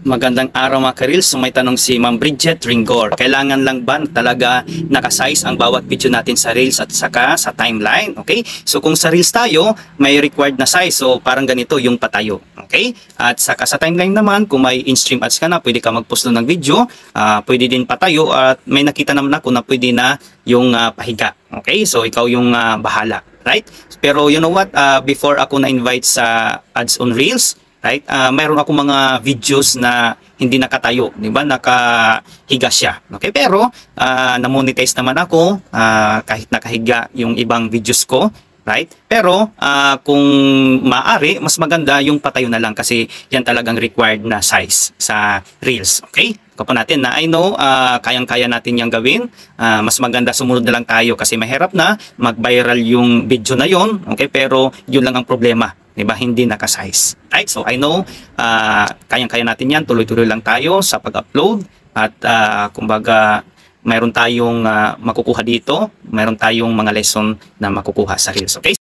Magandang araw mga ka-reels. So may tanong si Ma'am Bridget Ringor. Kailangan lang ba talaga nakasize ang bawat video natin sa reels at saka sa timeline? Okay? So kung sa reels tayo, may required na size. So parang ganito yung patayo. Okay? At saka sa timeline naman, kung may in-stream ads ka na, pwede ka mag-post ng video. Pwede din patayo at may nakita naman ako na pwede na yung pahiga. Okay? So ikaw yung bahala. Right? Pero you know what? Before ako na-invite sa ads on reels, right? Mayroon ako mga videos na hindi nakatayo, di ba? Nakahiga siya. Okay? Pero na-monetize naman ako kahit nakahiga yung ibang videos ko, right? Pero kung maaari, mas maganda yung patayo na lang kasi yan talagang required na size sa reels. Okay? Kapag natin na I know kayang-kaya natin yang gawin, mas maganda sumunod na lang tayo kasi mahirap na mag-viral yung video na yon. Okay? Pero yun lang ang problema. Diba? Hindi nakasize. Right? So I know kayang-kaya natin yan. Tuloy-tuloy lang tayo sa pag-upload at kumbaga mayroon tayong makukuha dito. Mayroon tayong mga lesson na makukuha sa reels. Okay?